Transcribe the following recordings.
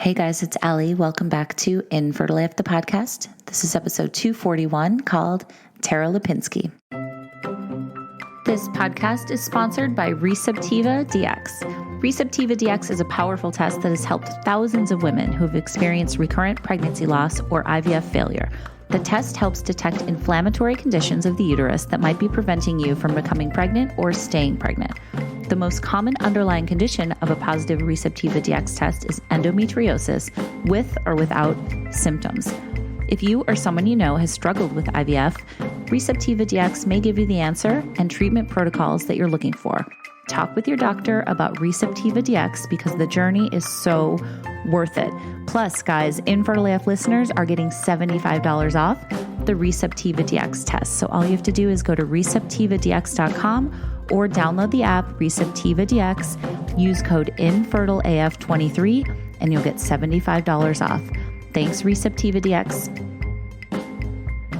Hey guys, it's Allie. Welcome back to Infertile, the podcast. This is episode 241 called Tara Lipinski. This podcast is sponsored by Receptiva DX. Receptiva DX is a powerful test that has helped thousands of women who have experienced recurrent pregnancy loss or IVF failure. The test helps detect inflammatory conditions of the uterus that might be preventing you from becoming pregnant or staying pregnant. The most common underlying condition of a positive Receptiva DX test is endometriosis with or without symptoms. If you or someone you know has struggled with IVF, Receptiva DX may give you the answer and treatment protocols that you're looking for. Talk with your doctor about Receptiva DX because the journey is so worth it. Plus, guys, Infertile AF listeners are getting $75 off the Receptiva DX test. So all you have to do is go to receptivadx.com or download the app Receptiva DX, use code INFERTILEAF23, and you'll get $75 off. Thanks, Receptiva DX.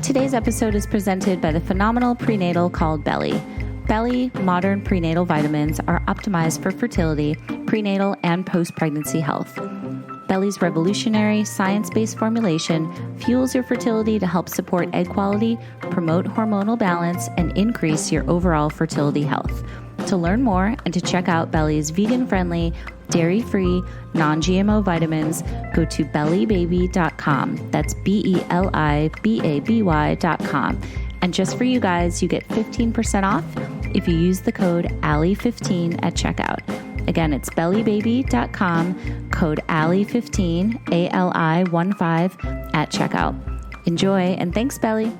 Today's episode is presented by the phenomenal prenatal called Belly. Belly modern prenatal vitamins are optimized for fertility, prenatal, and post-pregnancy health. Belly's revolutionary science-based formulation fuels your fertility to help support egg quality, promote hormonal balance, and increase your overall fertility health. To learn more and to check out Belly's vegan-friendly, dairy-free, non-GMO vitamins, go to bellybaby.com. That's BELIBABY.com. And just for you guys, you get 15% off if you use the code ALLIE15 at checkout. Again, it's bellybaby.com, code ALLIE15, ALI15 at checkout. Enjoy, and thanks, Belly.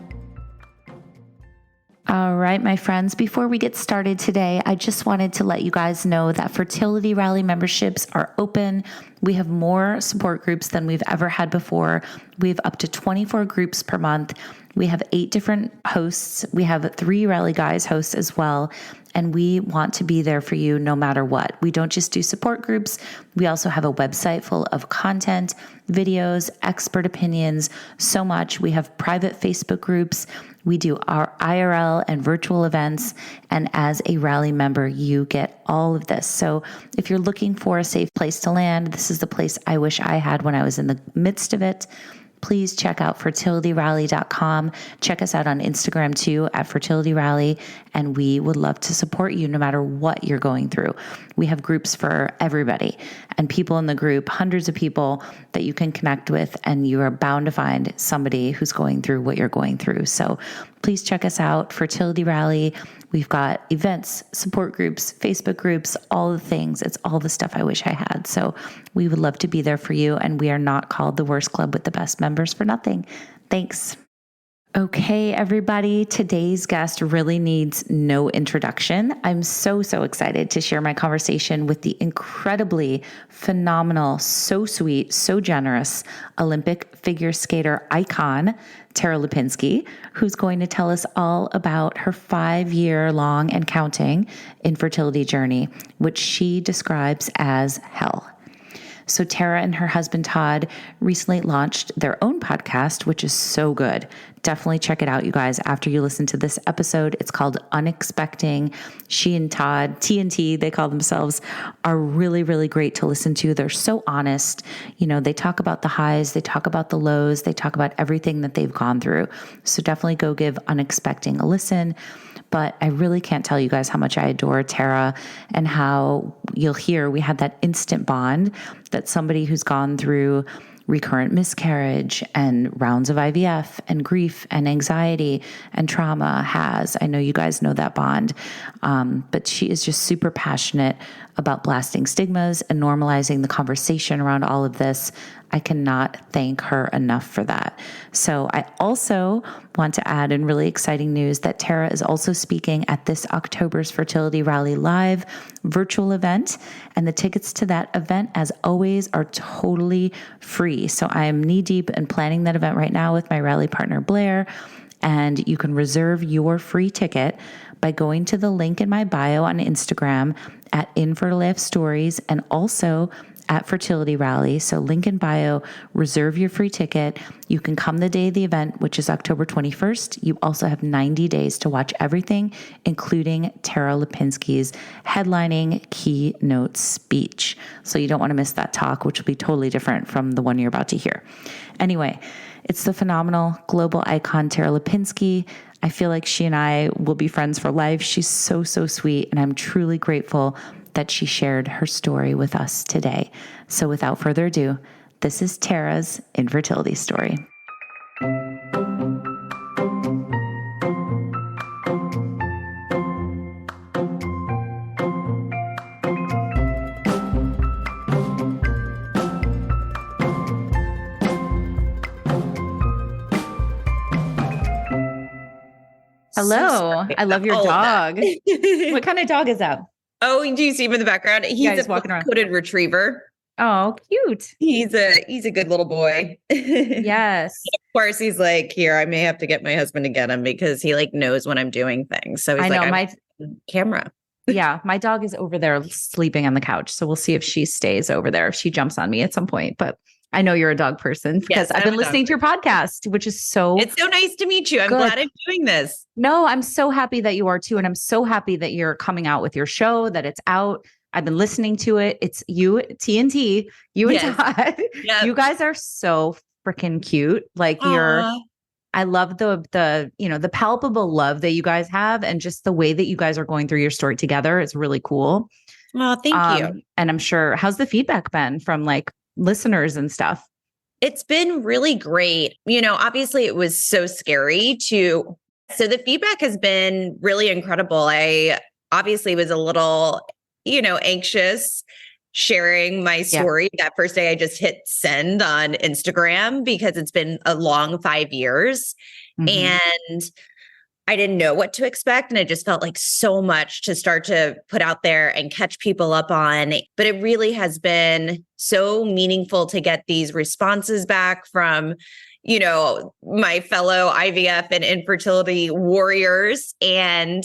All right, my friends, before we get started today, I just wanted to let you guys know that Fertility Rally memberships are open. We have more support groups than we've ever had before. We have up to 24 groups per month. We have 8 different hosts. We have 3 Rally Guys hosts as well. And we want to be there for you no matter what. We don't just do support groups. We also have a website full of content, videos, expert opinions, so much. We have private Facebook groups. We do our IRL and virtual events. And as a Rally member, you get all of this. So if you're looking for a safe place to land, this is the place I wish I had when I was in the midst of it. Please check out fertilityrally.com. Check us out on Instagram too at Fertility Rally, and we would love to support you no matter what you're going through. We have groups for everybody and people in the group, hundreds of people that you can connect with, and you are bound to find somebody who's going through what you're going through. So please check us out, Fertility Rally. We've got events, support groups, Facebook groups, all the things. It's all the stuff I wish I had. So we would love to be there for you. And we are not called the worst club with the best members for nothing. Thanks. Okay, everybody, today's guest really needs no introduction. I'm so excited to share my conversation with the incredibly phenomenal, so sweet, so generous Olympic figure skater icon, Tara Lipinski, who's going to tell us all about her 5-year-long and counting infertility journey, which she describes as hell. So Tara and her husband, Todd, recently launched their own podcast, which is so good. Definitely check it out, you guys, after you listen to this episode. It's called Unexpecting. She and Todd, TNT, they call themselves, are really, really great to listen to. They're so honest. You know, they talk about the highs, they talk about the lows, they talk about everything that they've gone through. So definitely go give Unexpecting a listen. But I really can't tell you guys how much I adore Tara and how you'll hear we had that instant bond that somebody who's gone through recurrent miscarriage and rounds of IVF and grief and anxiety and trauma has. I know you guys know that bond, but she is just super passionate about blasting stigmas and normalizing the conversation around all of this. I cannot thank her enough for that. So I also want to add in really exciting news that Tara is also speaking at this October's Fertility Rally Live virtual event. And the tickets to that event, as always, are totally free. So I am knee deep in planning that event right now with my rally partner, Blair. And you can reserve your free ticket by going to the link in my bio on Instagram at Infertile AF Stories, and also at Fertility Rally. So link in bio, reserve your free ticket. You can come the day of the event, which is October 21st. You also have 90 days to watch everything, including Tara Lipinski's headlining keynote speech. So you don't want to miss that talk, which will be totally different from the one you're about to hear. Anyway, it's the phenomenal global icon, Tara Lipinski. I feel like she and I will be friends for life. She's so, so sweet. And I'm truly grateful that she shared her story with us today. So without further ado, this is Tara's infertility story. Hello. I love your dog. What kind of dog is that? Oh, do you see him in the background? He's a walking around. coated retriever. Oh, cute. He's a good little boy. Yes. Of course, he's like, here, I may have to get my husband to get him because he like knows when I'm doing things. So he's I'm camera. Yeah, my dog is over there sleeping on the couch. So we'll see if she stays over there, if she jumps on me at some point. But I know you're a dog person because I've been listening to your podcast, which is it's so nice to meet you. I'm glad I'm doing this. No, I'm so happy that you are too. And I'm so happy that you're coming out with your show, that it's out. I've been listening to it. It's you, TNT, you and Todd. Yep. You guys are so freaking cute. Like I love the palpable love that you guys have. And just the way that you guys are going through your story together is really cool. Oh, thank you. And I'm sure, how's the feedback been from like listeners and stuff? It's been really great. Obviously it was so scary so the feedback has been really incredible. I obviously was a little, anxious sharing my story. Yeah. That first day I just hit send on Instagram because it's been a long 5 years and I didn't know what to expect. And it just felt like so much to start to put out there and catch people up on. But it really has been so meaningful to get these responses back from, my fellow IVF and infertility warriors and,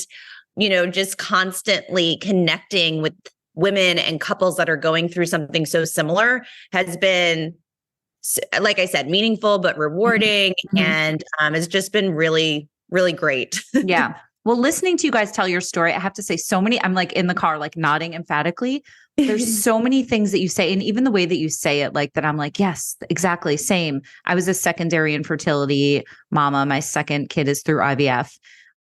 just constantly connecting with women and couples that are going through something so similar has been, like I said, meaningful, but rewarding. And it's just been really, really great. Yeah. Well, listening to you guys tell your story, I have to say I'm like in the car, like nodding emphatically. There's so many things that you say. And even the way that you say it, like that, I'm like, yes, exactly. Same. I was a secondary infertility mama. My second kid is through IVF.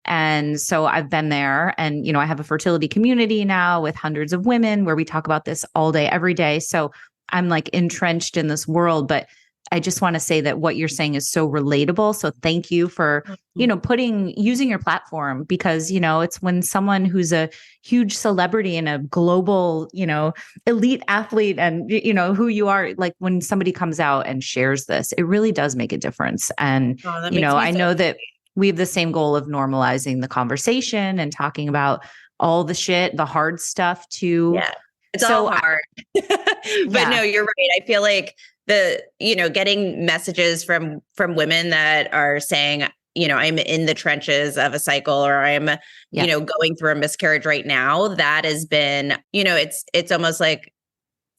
And so I've been there and, I have a fertility community now with hundreds of women where we talk about this all day, every day. So I'm like entrenched in this world, but I just want to say that what you're saying is so relatable. So thank you for, using your platform because, it's when someone who's a huge celebrity and a global, elite athlete and, who you are, like when somebody comes out and shares this, it really does make a difference. And, I know that we have the same goal of normalizing the conversation and talking about all the shit, the hard stuff too. Yeah, it's all hard. But no, you're right. I feel like getting messages from women that are saying, I'm in the trenches of a cycle or I'm, going through a miscarriage right now. That has been, it's almost like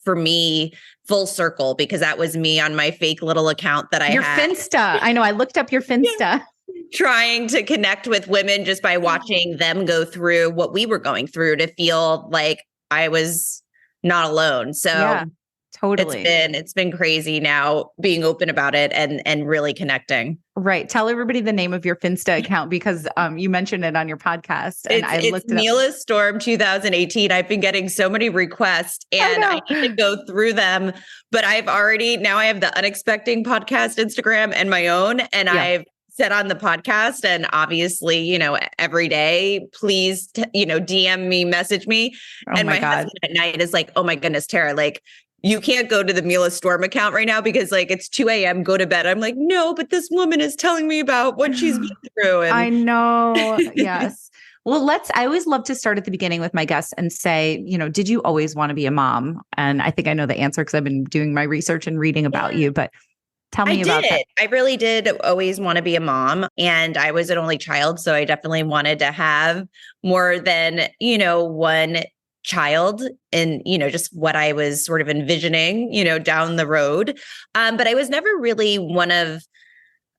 for me, full circle because that was me on my fake little account that I had. Your Finsta. I know. I looked up your Finsta. Trying to connect with women just by watching them go through what we were going through to feel like I was not alone. So totally. It's been crazy now being open about it and really connecting. Right. Tell everybody the name of your Finsta account because you mentioned it on your podcast and I looked it up. Medalist Storm 2018. I've been getting so many requests and I need to go through them, but I have the Unexpecting podcast Instagram and my own, and I've said on the podcast and obviously, every day, please, DM me, message me. And my husband at night is like, oh my goodness, Tara, like you can't go to the Mila Storm account right now because like it's 2 a.m. Go to bed. I'm like, no, but this woman is telling me about what she's been through. And I know. Yes. Well, I always love to start at the beginning with my guests and say, did you always want to be a mom? And I think I know the answer because I've been doing my research and reading about you, but tell me about that. I really did always want to be a mom and I was an only child. So I definitely wanted to have more than, one child and, just what I was sort of envisioning, down the road. But I was never really one of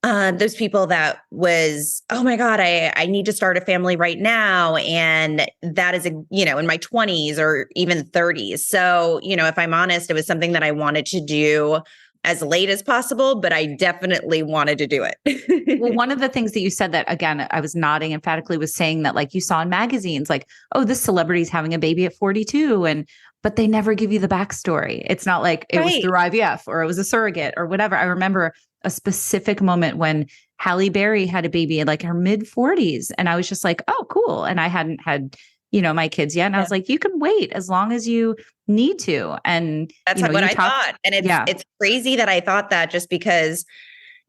those people that was, oh my God, I need to start a family right now. And that is, in my 20s or even 30s. So, if I'm honest, it was something that I wanted to do as late as possible, but I definitely wanted to do it. Well, one of the things that you said that, again, I was nodding emphatically, was saying that like you saw in magazines, like, oh, this celebrity's having a baby at 42. But they never give you the backstory. It's not like it was through IVF or it was a surrogate or whatever. I remember a specific moment when Halle Berry had a baby in like her mid 40s. And I was just like, oh, cool. And I hadn't had, my kids yet. And I was like, you can wait as long as you need to. And that's what I thought. And it's crazy that I thought that, just because,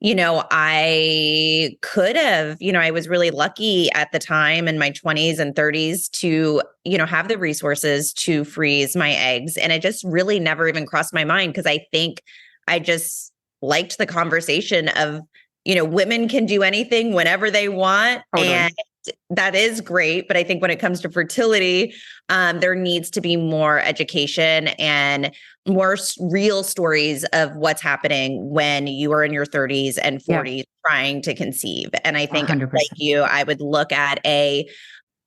I could have, I was really lucky at the time in my 20s and 30s to, have the resources to freeze my eggs. And it just really never even crossed my mind, because I think I just liked the conversation of, women can do anything whenever they want. Totally. And that is great. But I think when it comes to fertility, there needs to be more education and more real stories of what's happening when you are in your 30s and 40s trying to conceive. And I think 100%. like you, I would look at a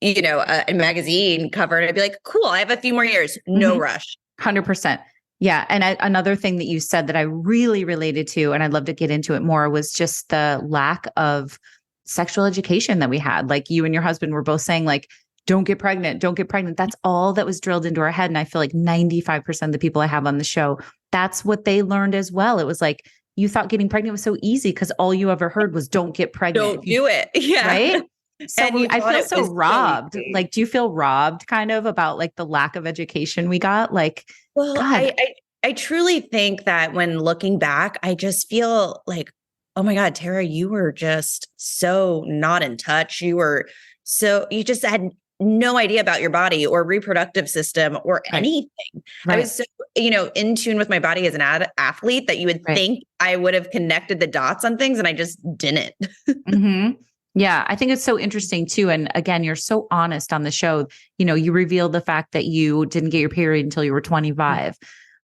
magazine cover and I'd be like, cool, I have a few more years, no rush. 100%. Yeah. And another thing that you said that I really related to, and I'd love to get into it more, was just the lack of sexual education that we had. Like you and your husband were both saying like, don't get pregnant, don't get pregnant. That's all that was drilled into our head. And I feel like 95% of the people I have on the show, that's what they learned as well. It was like, you thought getting pregnant was so easy because all you ever heard was don't get pregnant. Don't do it. Yeah. Right. So I feel so robbed. Like, do you feel robbed kind of about like the lack of education we got? Like, well, God. I truly think that when looking back, I just feel like, oh my God, Tara, you were just so not in touch. You just had no idea about your body or reproductive system or anything. Right. I was so, in tune with my body as an athlete that you would think I would have connected the dots on things, and I just didn't. Yeah, I think it's so interesting too. And again, you're so honest on the show. You revealed the fact that you didn't get your period until you were 25.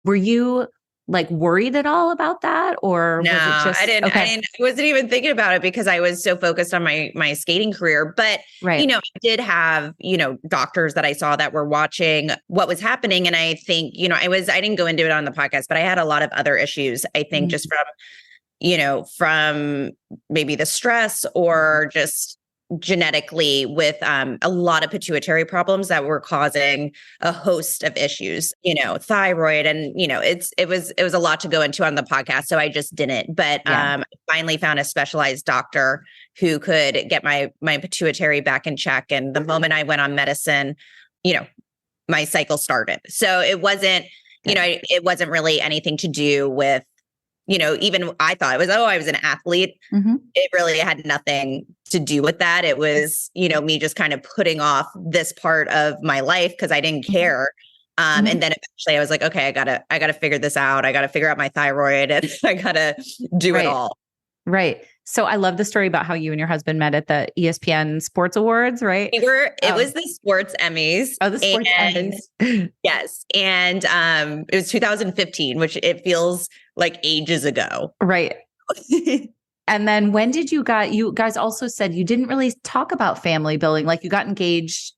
Were you like worried at all about that? Or no, was it just, I didn't, I wasn't even thinking about it because I was so focused on my skating career. But, I did have, doctors that I saw that were watching what was happening. And I think, I didn't go into it on the podcast, but I had a lot of other issues, I think, just from maybe the stress or just genetically with a lot of pituitary problems that were causing a host of issues, thyroid, and it was a lot to go into on the podcast, so I just didn't. But I finally found a specialized doctor who could get my pituitary back in check, and the moment I went on medicine, my cycle started. So it wasn't, it wasn't really anything to do with, even I thought it was, I was an athlete. It really had nothing to do with that. It was, me just kind of putting off this part of my life because I didn't care. And then eventually I was like, okay, I gotta figure this out. I gotta figure out my thyroid and I gotta do it all. Right. So I love the story about how you and your husband met at the ESPN Sports Awards, right? It was the Sports Emmys. Oh, the Sports Emmys. Yes. And it was 2015, which it feels like ages ago. Right. And then when did you guys also said you didn't really talk about family building, like you got engaged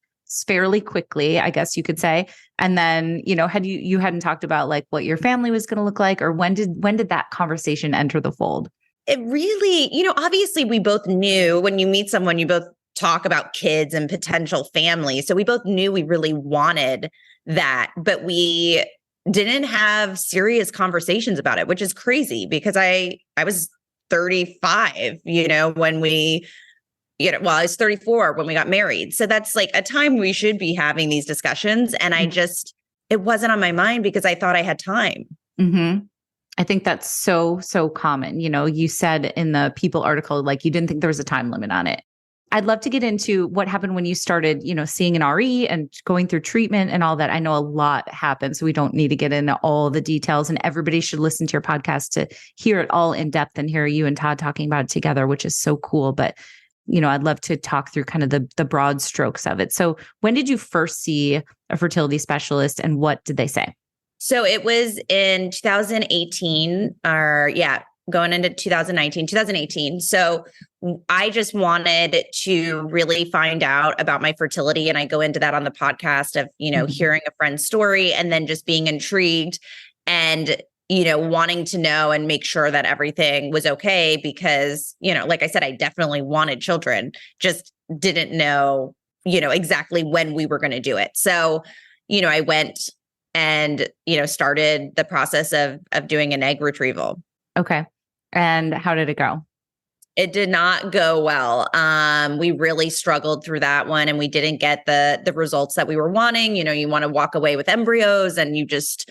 fairly quickly, I guess you could say. And then, you hadn't talked about like what your family was going to look like, or when did that conversation enter the fold? It really, obviously we both knew when you meet someone, you both talk about kids and potential family. So we both knew we really wanted that, but we didn't have serious conversations about it, which is crazy because I was 35, when we, I was 34 when we got married. So that's like a time we should be having these discussions. And it wasn't on my mind because I thought I had time. I think that's so common. You said in the People article, like you didn't think there was a time limit on it. I'd love to get into what happened when you started, seeing an RE and going through treatment and all that. I know a lot happened, so we don't need to get into all the details, and everybody should listen to your podcast to hear it all in depth and hear you and Todd talking about it together, which is so cool. But I'd love to talk through kind of the broad strokes of it. So when did you first see a fertility specialist and what did they say? So it was in 2018 or going into 2018. So I just wanted to really find out about my fertility. And I go into that on the podcast of, hearing a friend's story and then just being intrigued and, wanting to know and make sure that everything was okay because, like I said, I definitely wanted children, just didn't know, exactly when we were going to do it. So, I went and, started the process of doing an egg retrieval. Okay. And how did it go? It did not go well. We really struggled through that one and we didn't get the results that we were wanting. You want to walk away with embryos and you just,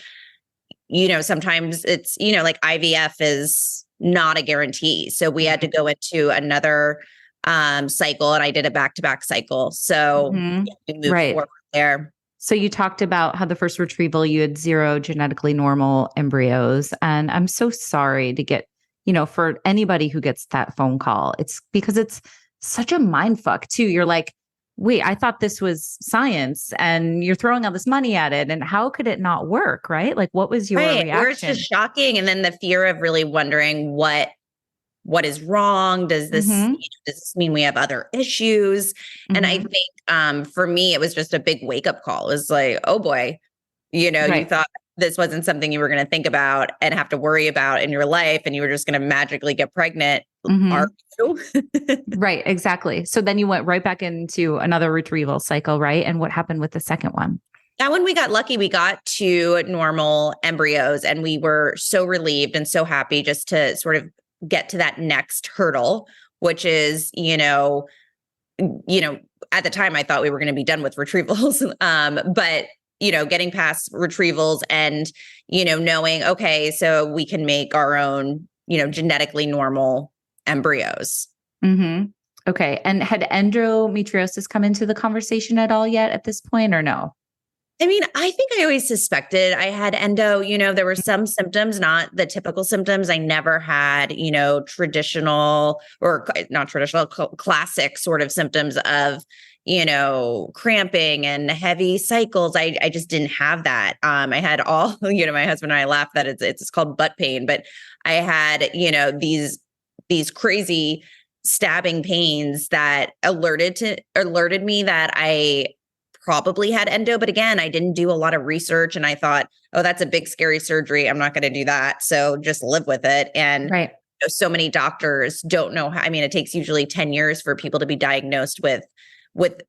sometimes it's, like IVF is not a guarantee. So we had to go into another cycle and I did a back-to-back cycle. So we moved forward there. So you talked about how the first retrieval, you had 0 genetically normal embryos. And I'm so sorry to get, for anybody who gets that phone call, it's because it's such a mind fuck too. You're like, wait, I thought this was science and you're throwing all this money at it. And how could it not work? Right? Like, what was your reaction? Or it's just shocking. And then the fear of really wondering what is wrong? Does this, does this mean we have other issues? And I think for me, it was just a big wake up call. It was like, oh boy, you thought this wasn't something you were going to think about and have to worry about in your life. And you were just going to magically get pregnant. Are you? Right. Exactly. So then you went right back into another retrieval cycle, right? And what happened with the second one? That one we got lucky. We got 2 normal embryos and we were so relieved and so happy just to sort of get to that next hurdle, which is, at the time I thought we were going to be done with retrievals. But, getting past retrievals and, knowing, okay, so we can make our own, genetically normal embryos. Okay. And had endometriosis come into the conversation at all yet at this point or no? I mean, I think I always suspected I had endo, there were some symptoms, not the typical symptoms. I never had, traditional or not traditional, classic sort of symptoms of, cramping and heavy cycles. I just didn't have that. I had all, my husband and I laugh that it's called butt pain, but I had, these crazy stabbing pains that alerted me that I probably had endo. But again, I didn't do a lot of research and I thought, oh, that's a big, scary surgery. I'm not going to do that. So just live with it. And so many doctors don't know how, it takes usually 10 years for people to be diagnosed with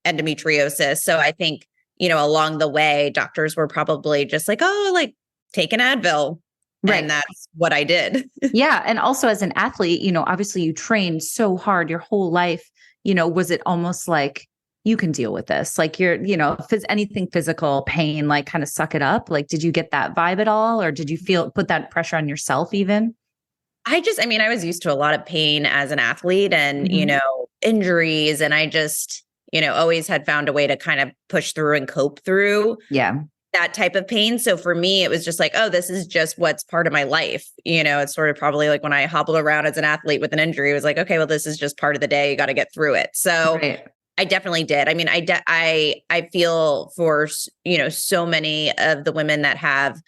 endometriosis. So I think, along the way, doctors were probably just like, oh, like take an Advil. Right. And that's what I did. Yeah. And also as an athlete, obviously you trained so hard your whole life, was it almost like, you can deal with this. Like you're, if it's anything physical pain, like kind of suck it up. Like, did you get that vibe at all? Or did you put that pressure on yourself even? I was used to a lot of pain as an athlete and, injuries. And I just, always had found a way to kind of push through and cope through that type of pain. So for me, it was just like, oh, this is just what's part of my life. It's sort of probably like when I hobbled around as an athlete with an injury, it was like, okay, well, this is just part of the day. You got to get through it. So I definitely did. I feel for, so many of the women that have,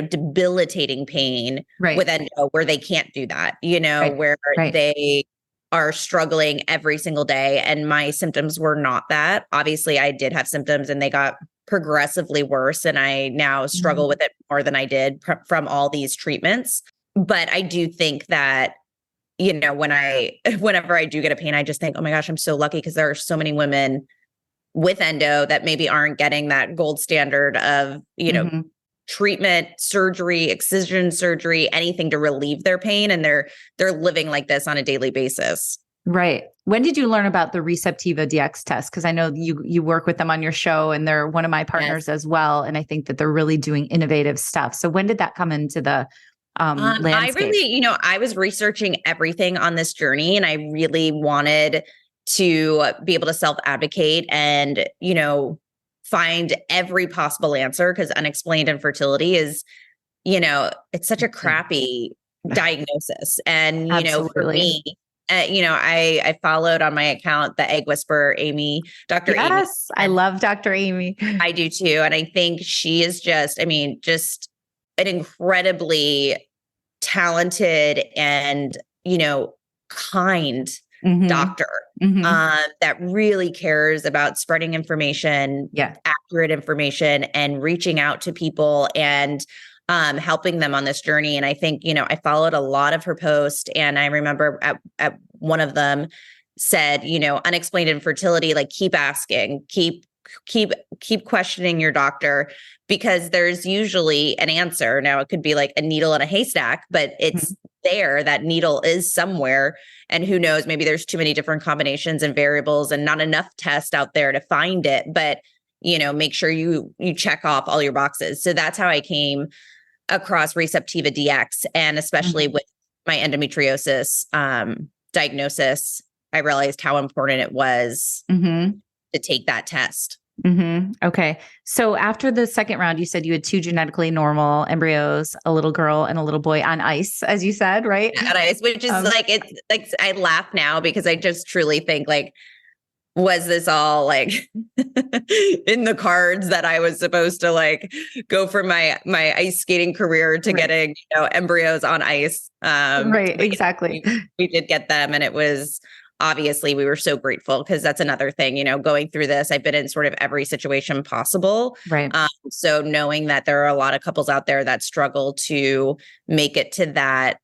debilitating pain with endo where they can't do that, where they are struggling every single day. And my symptoms were not that. Obviously, I did have symptoms and they got progressively worse. And I now struggle with it more than I did from all these treatments. But I do think that whenever I do get a pain, I just think, oh my gosh, I'm so lucky because there are so many women with endo that maybe aren't getting that gold standard of, treatment, surgery, excision surgery, anything to relieve their pain. And they're living like this on a daily basis. Right. When did you learn about the Receptiva DX test? Because I know you work with them on your show and they're one of my partners as well. And I think that they're really doing innovative stuff. So when did that come into the landscape? I really, I was researching everything on this journey and I really wanted to be able to self-advocate and, find every possible answer because unexplained infertility is, it's such a crappy diagnosis. And, for me, I followed on my account the Egg Whisperer, Amy, Dr. Amy. Yes, I love Dr. Amy. I do too. And I think she is just an incredibly talented and, kind doctor that really cares about spreading information, accurate information, and reaching out to people and helping them on this journey. And I think, I followed a lot of her posts, and I remember at one of them said, unexplained infertility, like keep asking, keep questioning your doctor, because there's usually an answer. Now it could be like a needle in a haystack, but it's there. That needle is somewhere, and who knows, maybe there's too many different combinations and variables and not enough tests out there to find it. But, make sure you check off all your boxes. So that's how I came across Receptiva DX. And especially with my endometriosis diagnosis, I realized how important it was to take that test. Okay. So after the second round, you said you had 2 genetically normal embryos, a little girl and a little boy on ice, as you said, right? On ice, which is it's like, I laugh now because I just truly think like, was this all like in the cards that I was supposed to like go from my ice skating career to getting, embryos on ice? Right. Exactly. We did get them, and it was, obviously, we were so grateful, because that's another thing, going through this, I've been in sort of every situation possible. Right. So knowing that there are a lot of couples out there that struggle to make it to that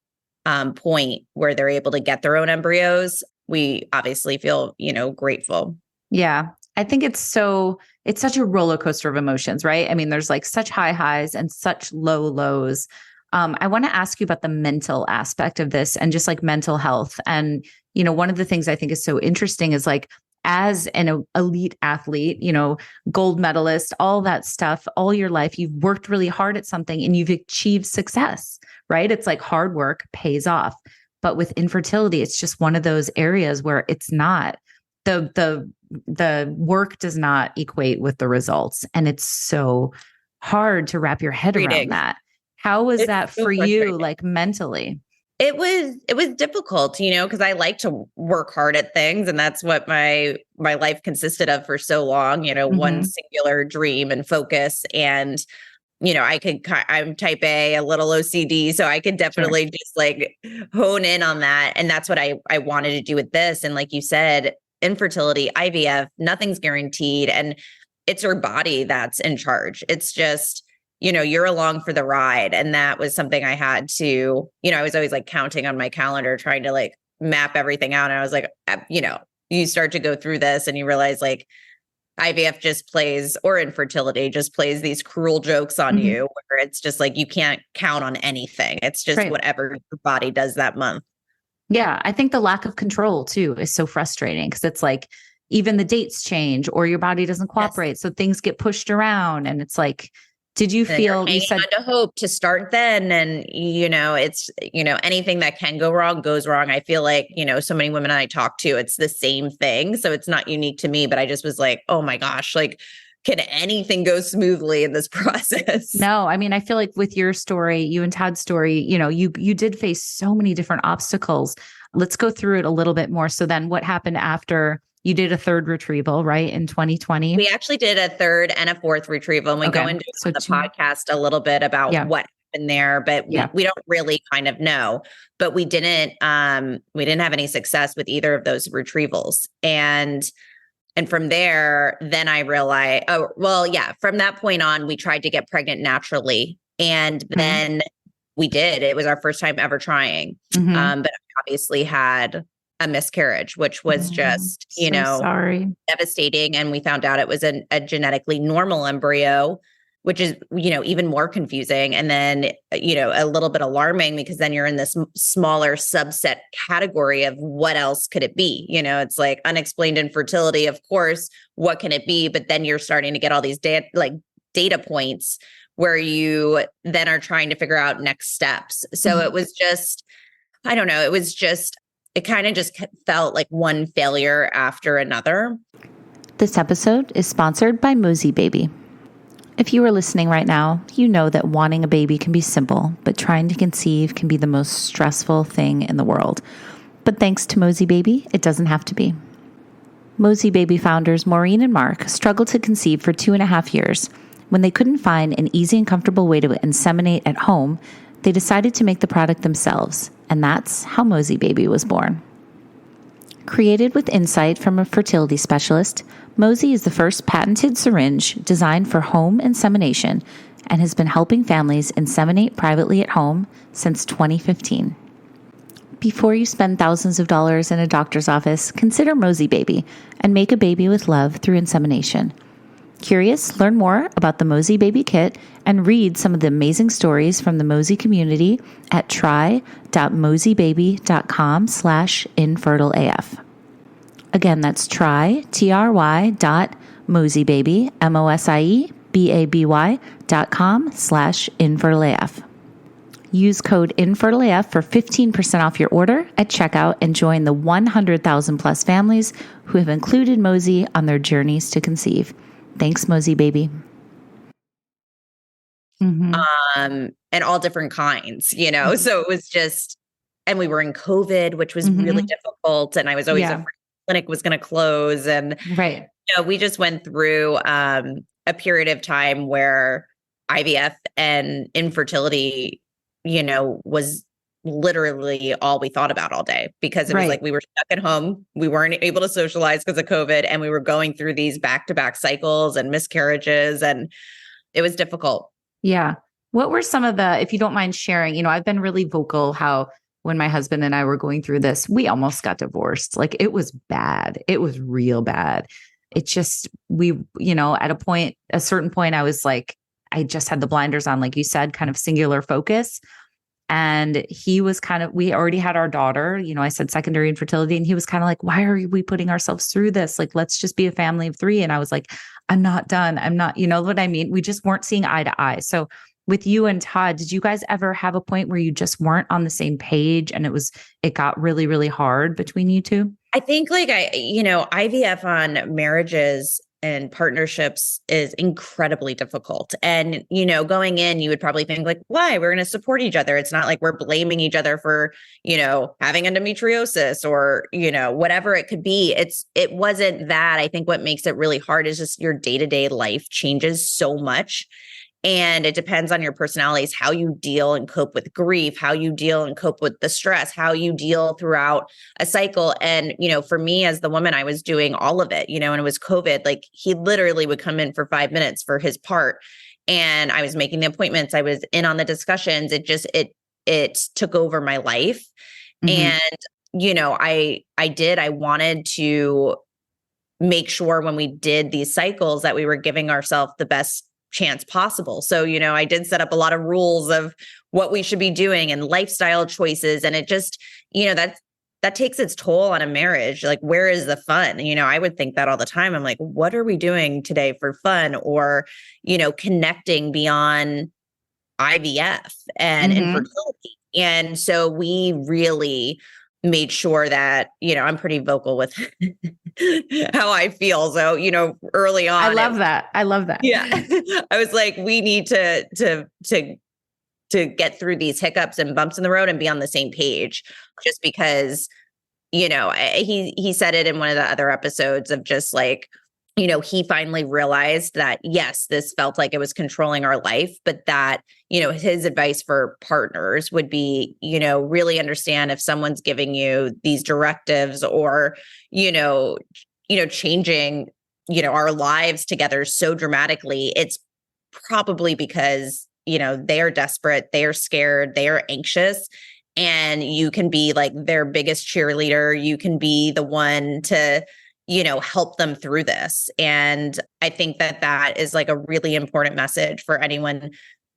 point where they're able to get their own embryos, we obviously feel, grateful. Yeah. I think it's such a roller coaster of emotions, right? I mean, there's like such high highs and such low lows. I want to ask you about the mental aspect of this and just like mental health. And, one of the things I think is so interesting is like, as an elite athlete, gold medalist, all that stuff, all your life, you've worked really hard at something and you've achieved success, right? It's like hard work pays off. But with infertility, it's just one of those areas where it's not the work does not equate with the results. And it's so hard to wrap your head around that. How was that for you, like mentally? It was difficult, because I like to work hard at things, and that's what my life consisted of for so long, one singular dream and focus. And, I'm type A, a little OCD, so I could definitely just like hone in on that. And that's what I wanted to do with this. And like you said, infertility, IVF, nothing's guaranteed. And it's your body that's in charge. It's just, you're along for the ride. And that was something I had to, I was always like counting on my calendar, trying to like map everything out. And I was like, you start to go through this and you realize like IVF just plays, or infertility just plays these cruel jokes on you, where it's just like, you can't count on anything. It's just whatever your body does that month. Yeah. I think the lack of control too is so frustrating, because it's like, even the dates change or your body doesn't cooperate. So things get pushed around, and it's like, did you feel you said to hope to start then? And, it's, anything that can go wrong goes wrong. I feel like, so many women I talk to, it's the same thing. So it's not unique to me, but I just was like, oh my gosh, like, can anything go smoothly in this process? No, I mean, I feel like with your story, you and Todd's story, you did face so many different obstacles. Let's go through it a little bit more. So then what happened after you did a third retrieval, right? In 2020? We actually did a third and a fourth retrieval. And we go into the podcast a little bit about what happened there, but we don't really kind of know. But we didn't have any success with either of those retrievals. And from there, then I realized, from that point on, we tried to get pregnant naturally. And then we did. It was our first time ever trying. But obviously had a miscarriage, which was just, sorry, devastating. And we found out it was a genetically normal embryo, which is, even more confusing. And then, a little bit alarming, because then you're in this smaller subset category of what else could it be? It's like unexplained infertility. Of course, what can it be? But then you're starting to get all these data points where you then are trying to figure out next steps. So it was just, I don't know, it kind of just felt like one failure after another. This episode is sponsored by Mosey Baby. If you are listening right now, you know that wanting a baby can be simple, but trying to conceive can be the most stressful thing in the world. But thanks to Mosey Baby, it doesn't have to be. Mosey Baby founders Maureen and Mark struggled to conceive for 2.5 years. When they couldn't find an easy and comfortable way to inseminate at home, they decided to make the product themselves, and that's how Mosey Baby was born. Created with insight from a fertility specialist, Mosey is the first patented syringe designed for home insemination and has been helping families inseminate privately at home since 2015. Before you spend thousands of dollars in a doctor's office, consider Mosey Baby and make a baby with love through insemination. Curious? Learn more about the Mosey Baby Kit and read some of the amazing stories from the Mosey community at try.moseybaby.com/infertileaf. Again, that's try.moseybaby, MOSIEBABY.com/infertileaf. Use code INFERTILEF for 15% off your order at checkout and join the 100,000 plus families who have included Mosey on their journeys to conceive. Thanks, Mosey Baby. And all different kinds, So it was just, and we were in COVID, which was really difficult. And I was always afraid the clinic was going to close. And we just went through a period of time where IVF and infertility, was literally all we thought about all day, because it was like we were stuck at home. We weren't able to socialize because of COVID, and we were going through these back-to-back cycles and miscarriages, and it was difficult. Yeah. What were some of the, if you don't mind sharing, I've been really vocal how when my husband and I were going through this, we almost got divorced. Like, it was bad. It was real bad. It just, at a certain point, I was like, I just had the blinders on, like you said, kind of singular focus. And he was we already had our daughter, I said secondary infertility. And he was kind of like, why are we putting ourselves through this? Like, let's just be a family of 3. And I was like, I'm not done. I'm not, you know what I mean? We just weren't seeing eye to eye. So with you and Todd, did you guys ever have a point where you just weren't on the same page and it got really, really hard between you two? I think IVF on marriages and partnerships is incredibly difficult. And, going in, you would probably think like, why? We're going to support each other. It's not like we're blaming each other for, having endometriosis or, whatever it could be. It wasn't that. I think what makes it really hard is just your day-to-day life changes so much. And it depends on your personalities, how you deal and cope with grief, how you deal and cope with the stress, how you deal throughout a cycle. And, for me as the woman, I was doing all of it, and it was COVID. Like, he literally would come in for 5 minutes for his part. And I was making the appointments. I was in on the discussions. It took over my life. And, I wanted to make sure when we did these cycles that we were giving ourselves the best chance possible. So, I did set up a lot of rules of what we should be doing and lifestyle choices. And it just, that takes its toll on a marriage. Like, where is the fun? I would think that all the time. I'm like, what are we doing today for fun? Or, connecting beyond IVF and infertility. And so we really made sure that, I'm pretty vocal with how I feel. So, early on. I love that. Yeah. I was like, we need to get through these hiccups and bumps in the road and be on the same page, just because, he said it in one of the other episodes of just like, he finally realized that, yes, this felt like it was controlling our life, but that, his advice for partners would be, really understand if someone's giving you these directives or, changing, our lives together so dramatically, it's probably because, they are desperate, they are scared, they are anxious. And you can be like their biggest cheerleader. You can be the one to, help them through this. And I think that is like a really important message for anyone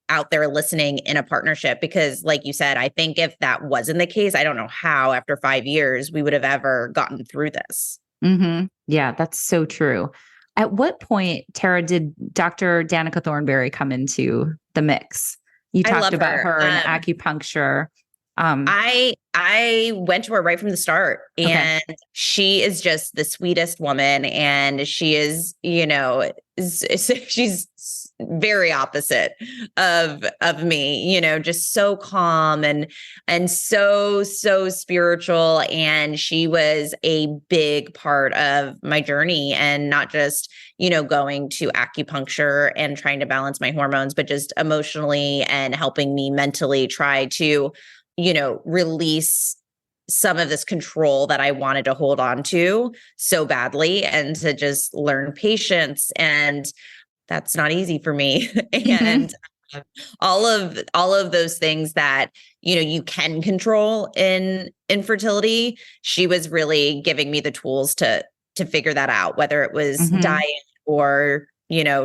out there listening in a partnership, because like you said, I think if that wasn't the case, I don't know how after 5 years we would have ever gotten through this. Yeah, that's so true. At what point, Tara, did Dr. Danica Thornberry come into the mix? You talked about her and acupuncture. I went to her right from the start, and she is just the sweetest woman. And she is, she's very opposite of me, just so calm and so spiritual. And she was a big part of my journey, and not just, going to acupuncture and trying to balance my hormones, but just emotionally and helping me mentally try to, release some of this control that I wanted to hold on to so badly, and to just learn patience. And that's not easy for me. Mhm. And all of those things that, you can control in infertility, she was really giving me the tools to figure that out, whether it was Mhm. diet or,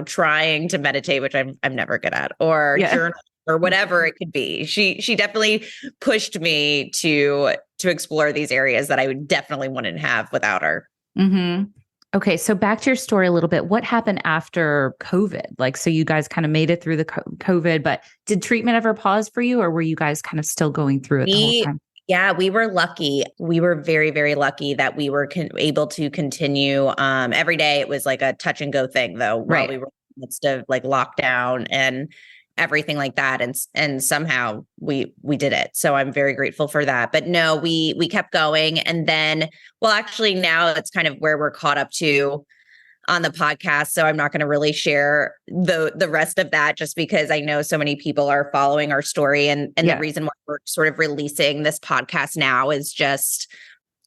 trying to meditate, which I'm never good at, or Yeah. journal or whatever it could be. She definitely pushed me to explore these areas that I would definitely wouldn't have without her. Hmm. Okay, so back to your story a little bit. What happened after COVID? Like, so you guys kind of made it through the COVID, but did treatment ever pause for you, or were you guys kind of still going through it the whole We time? Yeah, we were lucky. We were very, very lucky that we were able to continue. Every day it was like a touch and go thing, though, while Right. we were in the midst of like lockdown and everything like that. And somehow we did it. So I'm very grateful for that. But no, we kept going. And then, well, actually now it's kind of where we're caught up to on the podcast. So I'm not going to really share the rest of that, just because I know so many people are following our story. And the Yeah. reason why we're sort of releasing this podcast now is just,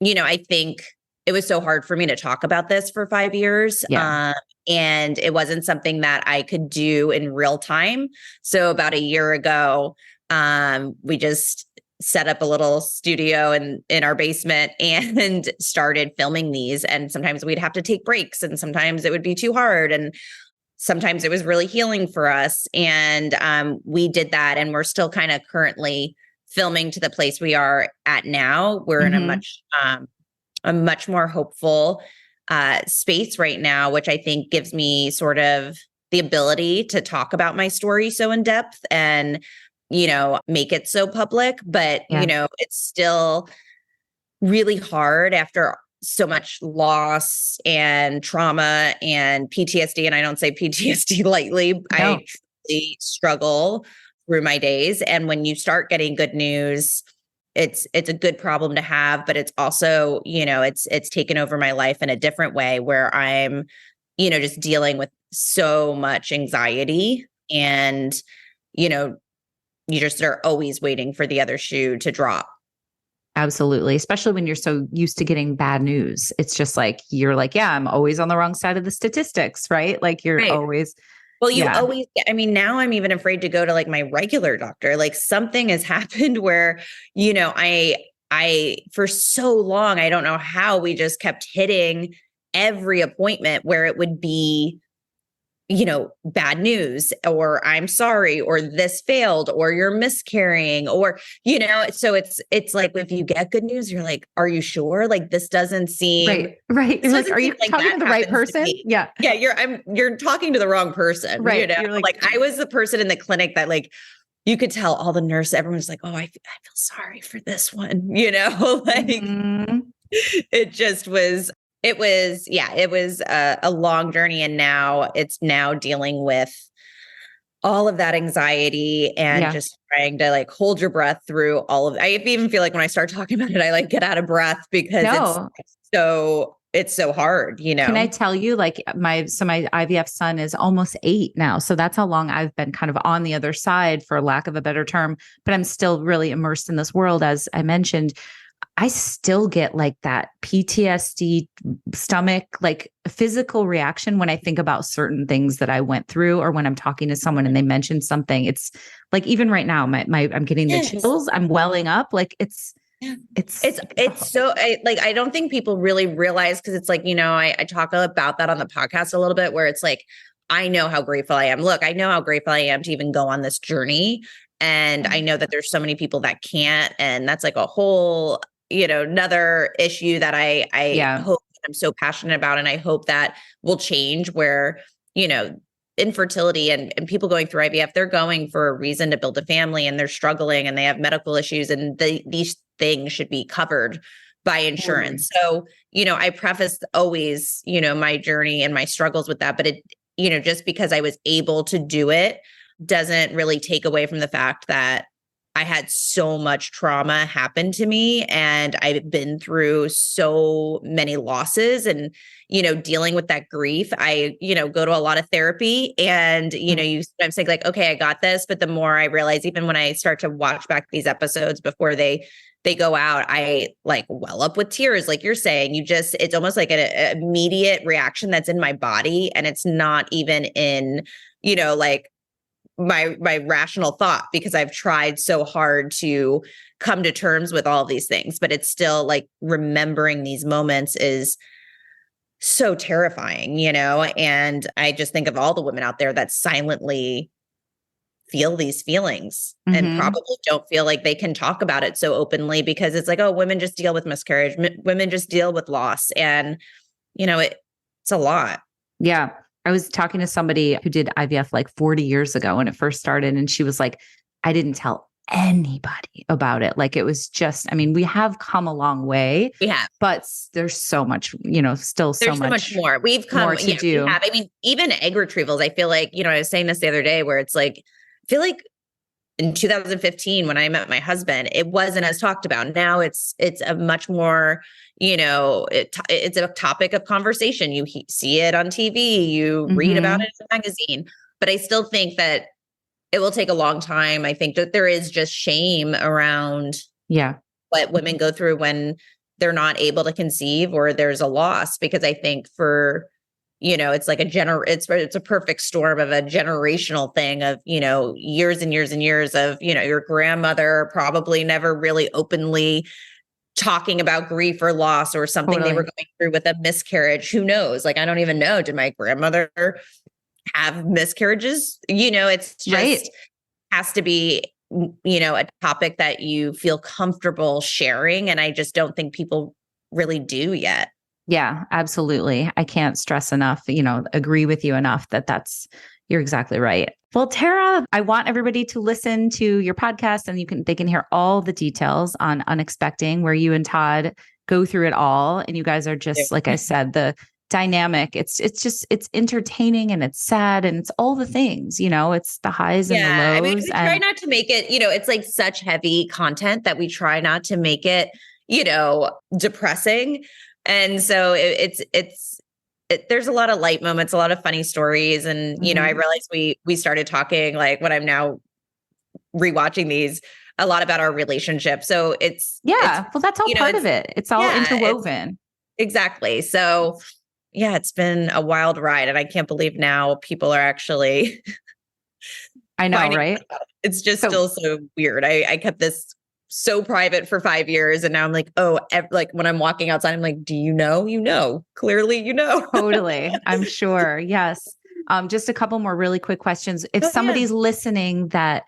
I think it was so hard for me to talk about this for 5 years. Yeah. And it wasn't something that I could do in real time. So about a year ago, we just set up a little studio in our basement and started filming these. And sometimes we'd have to take breaks, and sometimes it would be too hard, and sometimes it was really healing for us. And we did that, and we're still kind of currently filming to the place we are at now. We're in Hmm. a much more hopeful space right now, which I think gives me sort of the ability to talk about my story so in depth and, make it so public. But, Yeah. it's still really hard after so much loss and trauma and PTSD. And I don't say PTSD lightly. No. I truly struggle through my days. And when you start getting good news, it's a good problem to have, but it's also, it's taken over my life in a different way, where I'm, just dealing with so much anxiety. And, you know, you just are always waiting for the other shoe to drop. Absolutely. Especially when you're so used to getting bad news. It's just like, you're like, yeah, I'm always on the wrong side of the statistics, right? Like you're Right. always, Well, you yeah. always, I mean, now I'm even afraid to go to like my regular doctor. Like something has happened where, for so long, I don't know how we just kept hitting every appointment where it would be, bad news, or I'm sorry, or this failed, or you're miscarrying, or, so it's like, if you get good news, you're like, are you sure? Like, this doesn't seem, Right. Right. this You're like, doesn't are seem you like talking that to the right happens to person? me. Yeah. Yeah, you're talking to the wrong person, Right. You're like, like I was the person in the clinic that like, you could tell all the nurses, everyone's like, oh, I feel sorry for this one, like mhm. it just was, it was a long journey. And now it's now dealing with all of that anxiety and Yeah. just trying to like hold your breath through all of, I even feel like when I start talking about it, I like get out of breath because No. it's so hard, Can I tell you, like my IVF son is almost 8 now. So that's how long I've been kind of on the other side, for lack of a better term, but I'm still really immersed in this world. As I mentioned, I still get like that PTSD stomach, like physical reaction when I think about certain things that I went through, or when I'm talking to someone and they mention something. It's like, even right now, my I'm getting the Yes. chills. I'm welling up. Like it's It's so I don't think people really realize, because it's like, I talk about that on the podcast a little bit, where it's like, I know how grateful I am. Look, I know how grateful I am to even go on this journey. And I know that there's so many people that can't. And that's like a whole, another issue that I yeah. hope that I'm so passionate about. And I hope that will change, where, infertility and people going through IVF, they're going for a reason to build a family, and they're struggling and they have medical issues, and these things should be covered by insurance. So, I preface always, my journey and my struggles with that, but just because I was able to do it doesn't really take away from the fact that I had so much trauma happen to me, and I've been through so many losses and, dealing with that grief. I, go to a lot of therapy, and, you sometimes think like, okay, I got this. But the more I realize, even when I start to watch back these episodes before they go out, I like well up with tears. Like you're saying, it's almost like an immediate reaction that's in my body. And it's not even in, like my rational thought, because I've tried so hard to come to terms with all these things, but it's still like remembering these moments is so terrifying, and I just think of all the women out there that silently feel these feelings and probably don't feel like they can talk about it so openly, because it's like, oh, women just deal with miscarriage. Women just deal with loss. And, it's a lot. Yeah. I was talking to somebody who did IVF like 40 years ago when it first started. And she was like, I didn't tell anybody about it. Like it was just, I mean, we have come a long way. We have. But there's so much, still so There's so much more. We've come more to do. We have. I mean, even egg retrievals, I feel like, I was saying this the other day where it's like, I feel like in 2015, when I met my husband, it wasn't as talked about. Now it's a much more, it's a topic of conversation. You see it on TV, you read about it in a magazine, but I still think that it will take a long time. I think that there is just shame around what women go through when they're not able to conceive or there's a loss, because I think for it's like it's a perfect storm of a generational thing of, years and years and years of, your grandmother probably never really openly talking about grief or loss or something they were going through with a miscarriage. Who knows? Like, I don't even know. Did my grandmother have miscarriages? It's just has to be, a topic that you feel comfortable sharing. And I just don't think people really do yet. Yeah, absolutely. I can't stress enough, agree with you enough that you're exactly right. Well, Tara, I want everybody to listen to your podcast, and they can hear all the details on Unexpecting, where you and Todd go through it all. And you guys are just, like I said, the dynamic. It's entertaining, and it's sad, and it's all the things, it's the highs and the lows. I mean, we try not to make it, it's like such heavy content that we try not to make it, depressing. And so there's a lot of light moments, a lot of funny stories. And, I realized we started talking, like when I'm now rewatching these, a lot about our relationship. So well, that's all part of it. It's all interwoven. Exactly. So it's been a wild ride, and I can't believe now people are actually, I know, right? It's just still so weird. I kept this so private for 5 years. And now I'm like, like when I'm walking outside, I'm like, do you know? Clearly, Totally. I'm sure. Yes. Just a couple more really quick questions. If somebody's listening that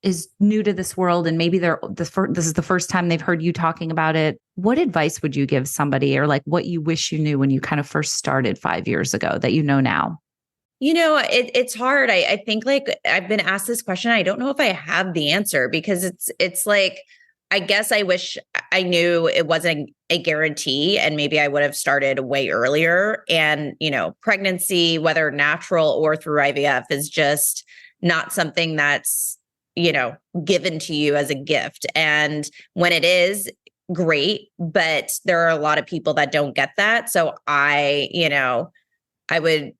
is new to this world, and maybe this is the first time they've heard you talking about it, what advice would you give somebody, or like what you wish you knew when you kind of first started 5 years ago that you know now? It's hard. I think like I've been asked this question. I don't know if I have the answer, because it's like, I guess I wish I knew it wasn't a guarantee, and maybe I would have started way earlier. And, pregnancy, whether natural or through IVF, is just not something that's, given to you as a gift. And when it is, great, but there are a lot of people that don't get that. So I would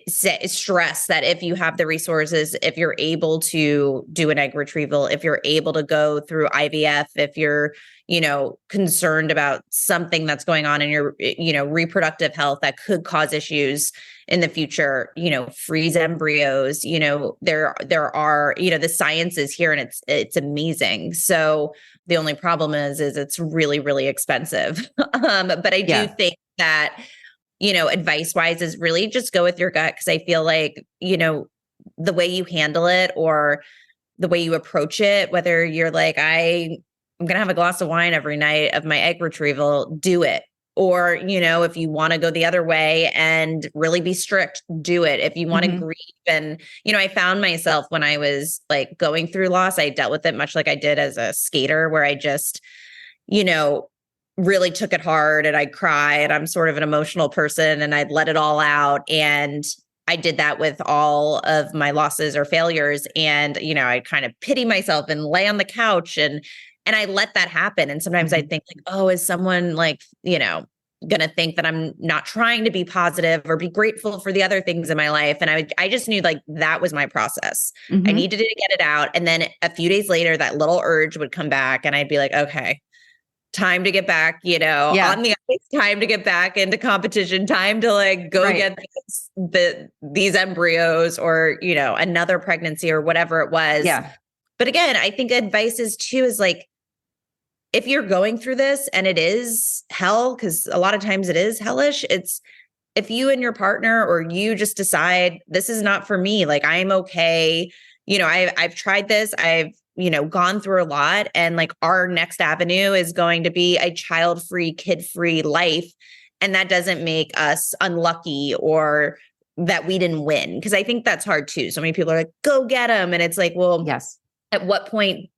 stress that if you have the resources, if you're able to do an egg retrieval, if you're able to go through IVF, if you're, concerned about something that's going on in your, reproductive health that could cause issues in the future, freeze embryos, there are, the science is here, and it's amazing. So the only problem is it's really, really expensive. But I do think that, advice wise is really just go with your gut. Cause I feel like, the way you handle it or the way you approach it, whether you're like, I'm going to have a glass of wine every night of my egg retrieval, do it. Or, if you want to go the other way and really be strict, do it. If you want to grieve. And, I found myself when I was like going through loss, I dealt with it much like I did as a skater, where I just, really took it hard, and I'd cry, and I'm sort of an emotional person, and I'd let it all out. And I did that with all of my losses or failures. And, I kind of pity myself and lay on the couch and I let that happen. And sometimes I think like, oh, is someone like, going to think that I'm not trying to be positive or be grateful for the other things in my life. And I just knew like that was my process. I needed to get it out. And then a few days later, that little urge would come back and I'd be like, okay, time to get back, on the ice, time to get back into competition, time to like go get these embryos or, another pregnancy or whatever it was. Yeah. But again, I think advice is like, if you're going through this and it is hell, because a lot of times it is hellish, it's if you and your partner or you just decide this is not for me, like I'm okay. I've tried this. I've, gone through a lot and like our next avenue is going to be a child-free, kid-free life. And that doesn't make us unlucky or that we didn't win. Cause I think that's hard too. So many people are like, go get them. And it's like, well, yes. At what point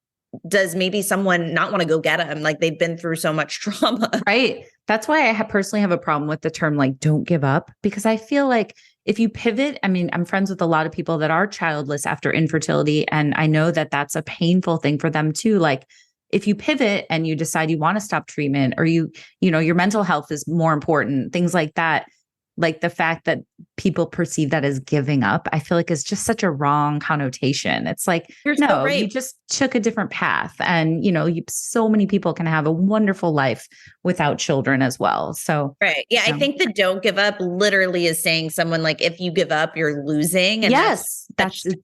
does maybe someone not want to go get them? Like they've been through so much trauma. Right. That's why I personally have a problem with the term, like, don't give up, because I feel like if you pivot, I mean, I'm friends with a lot of people that are childless after infertility. And I know that that's a painful thing for them too. Like if you pivot and you decide you want to stop treatment or your mental health is more important, things like that. Like the fact that people perceive that as giving up, I feel like is just such a wrong connotation. It's like, you just took a different path and, so many people can have a wonderful life without children as well. So, right. Yeah. I think the don't give up literally is saying someone like, if you give up, you're losing. And that's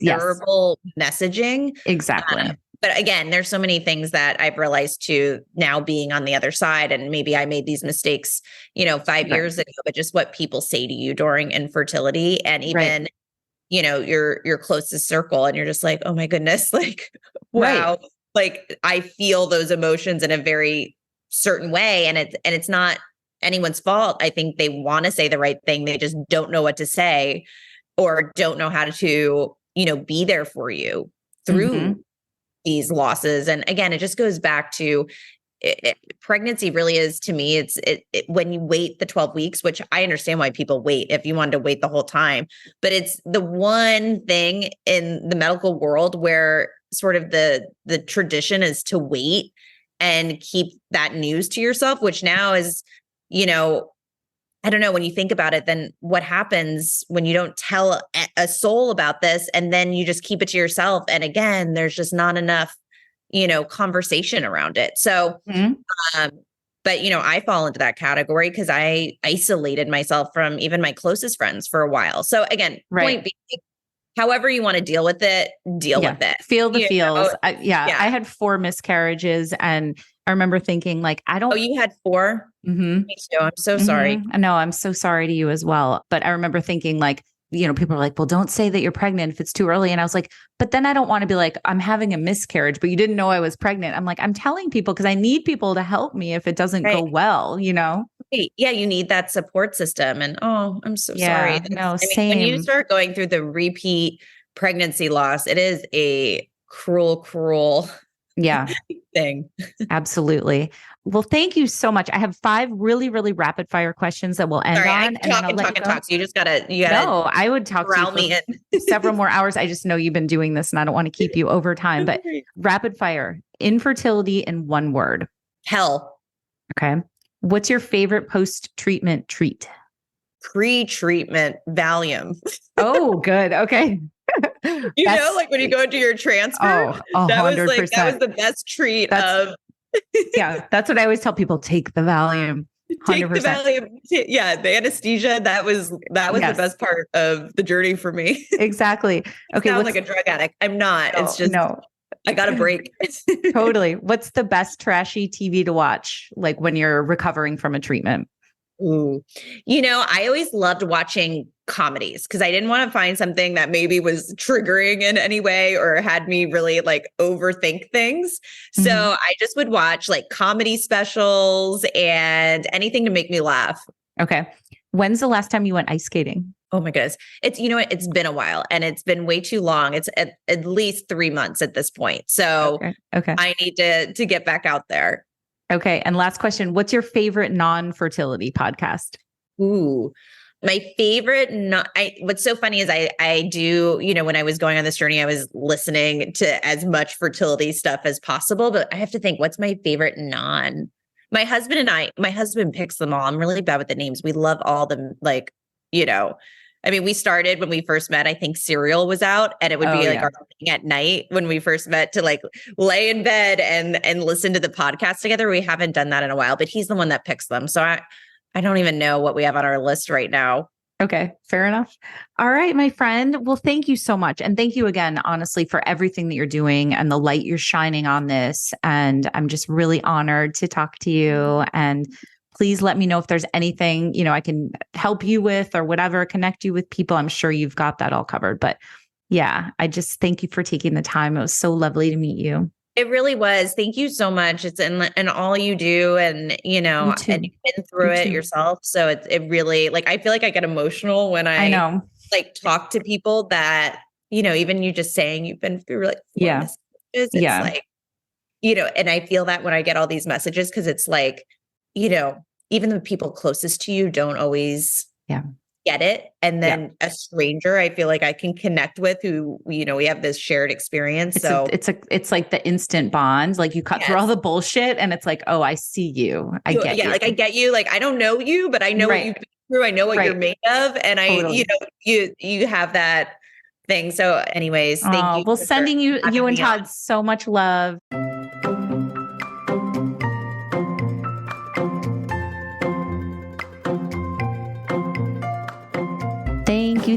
terrible messaging. Exactly. But again, there's so many things that I've realized too now being on the other side. And maybe I made these mistakes, 5 years ago, but just what people say to you during infertility and even, your closest circle. And you're just like, oh my goodness, like, wow. Like I feel those emotions in a very certain way. And it's not anyone's fault. I think they want to say the right thing. They just don't know what to say or don't know how to, be there for you through these losses. And again, it just goes back to pregnancy really is to me, it's when you wait the 12 weeks, which I understand why people wait if you wanted to wait the whole time, but it's the one thing in the medical world where sort of the tradition is to wait and keep that news to yourself, which now is, I don't know, when you think about it, then what happens when you don't tell a soul about this and then you just keep it to yourself? And again, there's just not enough, conversation around it. So, but, I fall into that category because I isolated myself from even my closest friends for a while. So again, point being, however you want to deal with it, deal with it. Feel the feels. I had 4 miscarriages and I remember thinking like, I don't. Oh, you had 4? Mm-hmm. Me too. I'm so sorry. No, I'm so sorry to you as well. But I remember thinking like, people are like, well, don't say that you're pregnant if it's too early. And I was like, but then I don't want to be like, I'm having a miscarriage, but you didn't know I was pregnant. I'm like, I'm telling people because I need people to help me if it doesn't go well, Yeah, you need that support system. And I'm so sorry. No, same. When you start going through the repeat pregnancy loss, it is a cruel thing. Absolutely. Well, thank you so much. I have 5 really, really rapid fire questions that we'll end on. I talk and talk. So you gotta. No, I would talk to you for several more hours. I just know you've been doing this and I don't want to keep you over time, but rapid fire, infertility in one word. Hell. Okay. What's your favorite post-treatment treat? Pre-treatment Valium. Oh, good. Okay. Like when you go into your transfer, 100%. that was the best treat of. Yeah, that's what I always tell people. Take the Valium. 100%. Take the Valium. Yeah, the anesthesia. That was the best part of the journey for me. Exactly. Okay. I sound like a drug addict. I'm not. It's just I got a break. Totally. What's the best trashy TV to watch, like when you're recovering from a treatment? Ooh. I always loved watching comedies because I didn't want to find something that maybe was triggering in any way or had me really like overthink things. So I just would watch like comedy specials and anything to make me laugh. Okay. When's the last time you went ice skating? Oh my goodness. It's been a while and it's been way too long. It's at least 3 months at this point. So okay. I need to get back out there. Okay. And last question, what's your favorite non-fertility podcast? Ooh, My favorite, what's so funny is I do, when I was going on this journey, I was listening to as much fertility stuff as possible, but I have to think, what's my favorite my husband picks them all. I'm really bad with the names. We love all them. Like, we started when we first met, I think Serial was out, and it would be our thing at night when we first met to like lay in bed and listen to the podcast together. We haven't done that in a while, but he's the one that picks them. So I don't even know what we have on our list right now. Okay, fair enough. All right, my friend. Well, thank you so much. And thank you again, honestly, for everything that you're doing and the light you're shining on this. And I'm just really honored to talk to you. And please let me know if there's anything, I can help you with or whatever, connect you with people. I'm sure you've got that all covered. But yeah, I just thank you for taking the time. It was so lovely to meet you. It really was. Thank you so much. It's in all you do, and and you've been through it yourself. So it really, like, I feel like I get emotional when I know, like, talk to people that, even you just saying you've been through like messages, it's like, and I feel that when I get all these messages, because it's like, even the people closest to you don't always get it. And then a stranger, I feel like I can connect with, who, we have this shared experience. It's like the instant bond. Like, you cut through all the bullshit and it's like, oh, I see you. I get you. Like, I get you. Like, I don't know you, but I know what you've been through. I know what you're made of. And you have that thing. So anyways, thank you. Well, sending you and Todd so much love.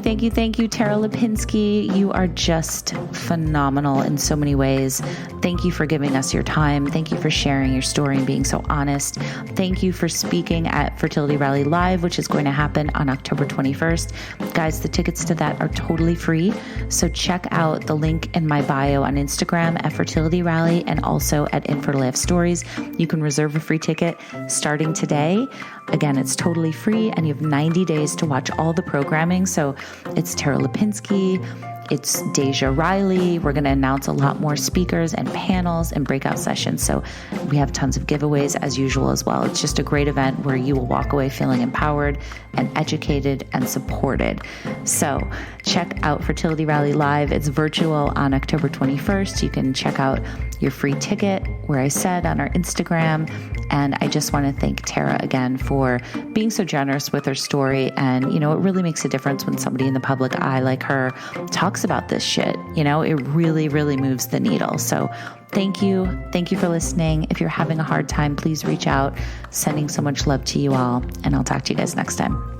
Thank you, Tara Lipinski. You are just phenomenal in so many ways. Thank you for giving us your time. Thank you for sharing your story and being so honest. Thank you for speaking at Fertility Rally Live, which is going to happen on October 21st. Guys, the tickets to that are totally free. So check out the link in my bio on Instagram at Fertility Rally and also at Infertile Stories. You can reserve a free ticket starting today. Again, it's totally free and you have 90 days to watch all the programming. So it's Tara Lipinski, it's Deja Riley. We're going to announce a lot more speakers and panels and breakout sessions. So we have tons of giveaways as usual as well. It's just a great event where you will walk away feeling empowered and educated and supported. So check out Fertility Rally Live. It's virtual on October 21st. You can check out your free ticket where I said on our Instagram. And I just want to thank Tara again for being so generous with her story. And, it really makes a difference when somebody in the public eye like her talks about this shit. It really, really moves the needle. So thank you. Thank you for listening. If you're having a hard time, please reach out. Sending so much love to you all. And I'll talk to you guys next time.